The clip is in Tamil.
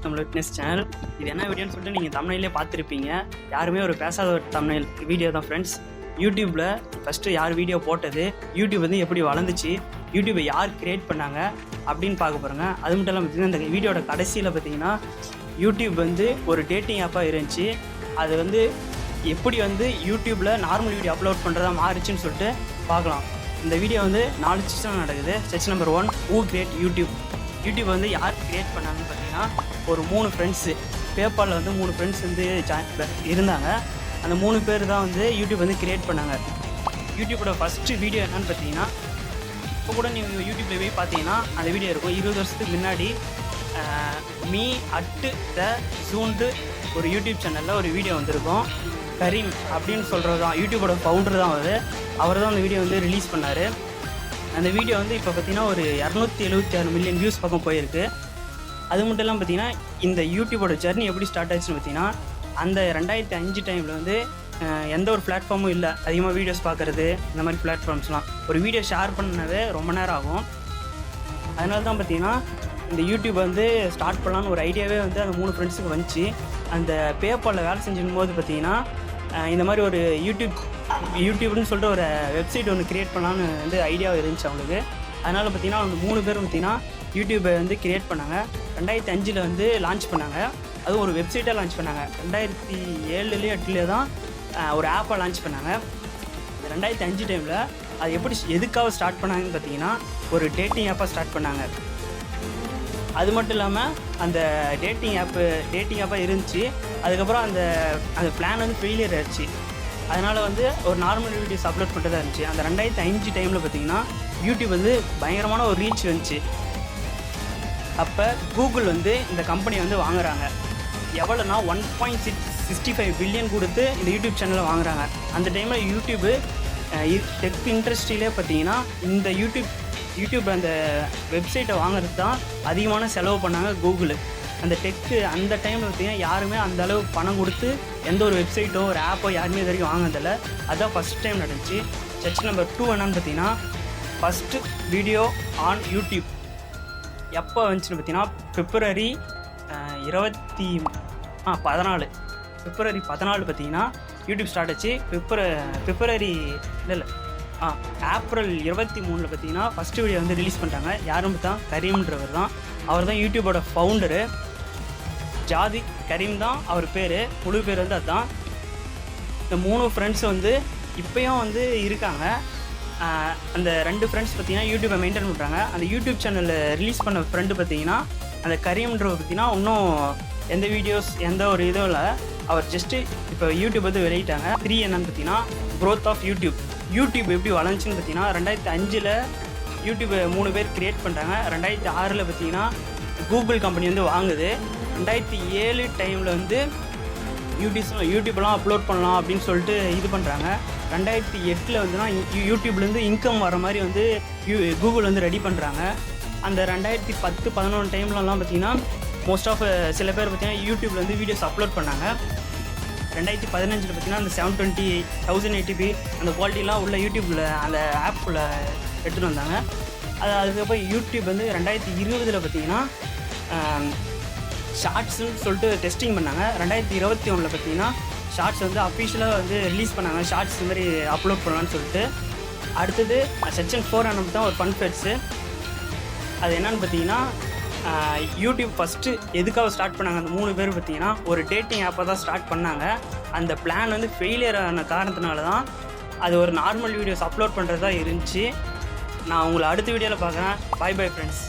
நம்மளோட ஃபிட்னஸ் சேனல். இது என்ன வீடியோன்னு சொல்லிட்டு நீங்கள் தமிழ்லேயே பார்த்துருப்பீங்க. யாருமே ஒரு பேசாத ஒரு தமிழ் வீடியோ தான் ஃப்ரெண்ட்ஸ். யூடியூப்பில் ஃபஸ்ட்டு யார் வீடியோ போட்டது, யூடியூப் வந்து எப்படி வளர்ந்துச்சு, யூடியூப்பை யார் க்ரியேட் பண்ணாங்க அப்படின்னு பார்க்க போகிறோங்க. அது மட்டும் இல்லாமல் பார்த்திங்கன்னா இந்த வீடியோட கடைசியில் பார்த்திங்கன்னா யூடியூப் வந்து ஒரு டேட்டிங் ஆப்பாக இருந்துச்சு. அது வந்து எப்படி வந்து யூடியூப்பில் நார்மல் வீடியோ அப்லோட் பண்ணுறதா மாறிச்சுன்னு சொல்லிட்டு பார்க்கலாம். இந்த வீடியோ வந்து 4 செக்ஷன் நடக்குது. Section number 1, who create YouTube. YouTube வந்து யார் க்ரியேட் பண்ணாங்கன்னு பார்த்தீங்கன்னா ஒரு 3 ஃப்ரெண்ட்ஸு. பேப்பாலில் வந்து 3 ஃப்ரெண்ட்ஸ் வந்து இருந்தாங்க. அந்த 3 பேர் தான் வந்து யூடியூப் வந்து க்ரியேட் பண்ணாங்க. யூடியூப்போட ஃபஸ்ட்டு வீடியோ என்னன்னு பார்த்தீங்கன்னா, இப்போ கூட நீங்கள் யூடியூப்பில் போய் பார்த்தீங்கன்னா அந்த வீடியோ இருக்கும். 20 வருஷத்துக்கு முன்னாடி மீ அட்டு த ஜூண்டு ஒரு யூடியூப் சேனலில் ஒரு வீடியோ வந்திருக்கும். கரீம் அப்படின்னு சொல்கிறது தான் யூடியூப்போட ஃபவுண்டர் தான் அவர் தான் அந்த வீடியோ வந்து ரிலீஸ் பண்ணார். அந்த வீடியோ வந்து இப்போ பார்த்திங்கன்னா ஒரு 276 மில்லியன் வியூஸ் பக்கம் போயிருக்கு. அது மட்டும் இல்லாமல் பார்த்திங்கன்னா இந்த யூடியூப்போட ஜர்னி எப்படி ஸ்டார்ட் ஆச்சுன்னு பார்த்திங்கன்னா, அந்த 2005 டைமில் வந்து எந்த ஒரு பிளாட்ஃபார்மும் இல்லை. அதிகமாக வீடியோஸ் பார்க்குறது இந்த மாதிரி பிளாட்ஃபார்ம்ஸ்லாம் ஒரு வீடியோ ஷேர் பண்ணவே ரொம்ப நேரம் ஆகும். அதனால தான் பார்த்திங்கன்னா இந்த யூடியூப் வந்து ஸ்டார்ட் பண்ணலான்னு ஒரு ஐடியாவே வந்து அந்த 3 ஃப்ரெண்ட்ஸுக்கு வந்துச்சு. அந்த பேப்பாலில் வேலை செஞ்சுக்கும் போது பார்த்திங்கன்னா இந்த மாதிரி ஒரு யூடியூப்னு சொல்லிட்டு ஒரு வெப்சைட் ஒன்று க்ரியேட் பண்ணலான்னு வந்து ஐடியா இருந்துச்சு அவங்களுக்கு. அதனால் பார்த்திங்கன்னா அவங்க 3 பேர் பார்த்திங்கன்னா யூடியூப்பை வந்து க்ரியேட் பண்ணாங்க. 2005 வந்து லான்ச் பண்ணாங்க. அதுவும் ஒரு வெப்சைட்டாக லான்ச் பண்ணாங்க. 2007 8 தான் ஒரு ஆப்பாக லான்ச் பண்ணாங்க. 2005 டைமில் அது எதுக்காக ஸ்டார்ட் பண்ணாங்கன்னு பார்த்தீங்கன்னா ஒரு டேட்டிங் ஆப்பாக ஸ்டார்ட் பண்ணாங்க. அது மட்டும் இல்லாமல் அந்த டேட்டிங் ஆப்பாக இருந்துச்சு. அதுக்கப்புறம் அந்த பிளான் வந்து ஃபெயிலியர் ஆச்சு. அதனால் வந்து ஒரு நார்மல் வீடியோஸ் அப்லோட் பண்ணுறதா இருந்துச்சு. அந்த 2005 டைமில் பார்த்திங்கன்னா யூடியூப் வந்து பயங்கரமான ஒரு ரீச் வந்துச்சு. அப்போ கூகுள் வந்து இந்த கம்பெனியை வந்து வாங்குறாங்க. எவ்வளோனா 1.65 பில்லியன் கொடுத்து இந்த யூடியூப் சேனலை வாங்குறாங்க. அந்த டைமில் யூடியூப்பு டெக் இண்டஸ்ட்ரியிலே பார்த்திங்கன்னா இந்த யூடியூப் அந்த வெப்சைட்டை வாங்குறது தான் அதிகமான செலவு பண்ணாங்க கூகுள். அந்த அந்த டைமில் பார்த்திங்கன்னா யாருமே அந்த அளவு பணம் கொடுத்து எந்த ஒரு வெப்சைட்டோ ஒரு ஆப்போ யாருமே இது வரைக்கும் வாங்கினதில்லை. அதுதான் ஃபஸ்ட் டைம் நடந்துச்சு. செக்ஷன் நம்பர் 2 என்னன்னு பார்த்தீங்கன்னா ஃபஸ்ட்டு வீடியோ ஆன் யூடியூப் எப்போ வந்துச்சுன்னு பார்த்தீங்கன்னா பிப்ரவரி 14 பார்த்தீங்கன்னா யூடியூப் ஸ்டார்ட் ஆச்சு. ஏப்ரல் 23 பார்த்தீங்கன்னா ஃபஸ்ட்டு வீடியோ வந்து ரிலீஸ் பண்ணிட்டாங்க. யாரும் தான் கரீம்ன்றவர் தான். அவர் தான் யூடியூபோட ஃபவுண்டரு. ஜாதி கரீம் தான் அவர் பேர். முழு பேர் வந்து அதுதான். இந்த 3 ஃப்ரெண்ட்ஸ் வந்து இப்போயும் வந்து இருக்காங்க. அந்த 2 ஃப்ரெண்ட்ஸ் பார்த்திங்கன்னா யூடியூப்பை மெயின்டைன் பண்ணுறாங்க. அந்த யூடியூப் சேனலில் ரிலீஸ் பண்ண ஃப்ரெண்டு பார்த்திங்கன்னா அந்த கரீம்ன்றவர் பார்த்திங்கன்னா இன்னும் எந்த வீடியோஸ் எந்த ஒரு இதுவும் இல்லை. அவர் ஜஸ்ட்டு இப்போ யூடியூப் வந்து வெளியிட்டாங்க. 3 என்னன்னு பார்த்தீங்கன்னா க்ரோத் ஆஃப் யூடியூப் எப்படி வளர்ந்துச்சுன்னு பார்த்தீங்கன்னா 2005 யூடியூப்பை 3 பேர் க்ரியேட் பண்ணுறாங்க. 2006 பார்த்தீங்கன்னா கூகுள் கம்பெனி வந்து வாங்குது. 2007 டைமில் வந்து யூடியூப்லாம் அப்லோட் பண்ணலாம் அப்படின்னு சொல்லிட்டு இது பண்ணுறாங்க. 2008 வந்துன்னா யூடியூப்லேருந்து இன்கம் வர மாதிரி வந்து கூகுள் வந்து ரெடி பண்ணுறாங்க. அந்த 2010-11 டைம்லலாம் பார்த்திங்கன்னா மோஸ்ட் ஆஃப் சில பேர் பார்த்திங்கன்னா யூடியூப்பில் வந்து வீடியோஸ் அப்லோட் பண்ணாங்க. 2015 பார்த்திங்கன்னா அந்த 720 1080p அந்த குவாலிட்டிலாம் உள்ள யூடியூப்பில் அந்த ஆப்புக்குள்ளே எடுத்துகிட்டு வந்தாங்க. அதுக்கப்புறம் யூடியூப் வந்து 2020 பார்த்திங்கன்னா ஷார்ட்ஸுன்னு சொல்லிட்டு டெஸ்டிங் பண்ணாங்க. 2021 பார்த்திங்கன்னா ஷார்ட்ஸ் வந்து அஃபிஷியலாக வந்து ரிலீஸ் பண்ணாங்க. ஷார்ட்ஸ் இந்த மாதிரி அப்லோட் பண்ணலான்னு சொல்லிட்டு. அடுத்தது செக்ஷன் 4 என்னன்னு தான் ஒரு ஃபன் ஃபேக்ட்ஸு. அது என்னென்னு பார்த்தீங்கன்னா யூடியூப் ஃபஸ்ட்டு எதுக்காக ஸ்டார்ட் பண்ணாங்க அந்த 3 பேர் பார்த்தீங்கன்னா ஒரு டேட்டிங் ஆப்பை தான் ஸ்டார்ட் பண்ணாங்க. அந்த பிளான் வந்து ஃபெயிலியர் ஆன காரணத்தினால தான் அது ஒரு நார்மல் வீடியோஸ் அப்லோட் பண்ணுறது தான் இருந்துச்சு. நான் உங்களை அடுத்த வீடியோவில் பார்க்குறேன். Bye friends.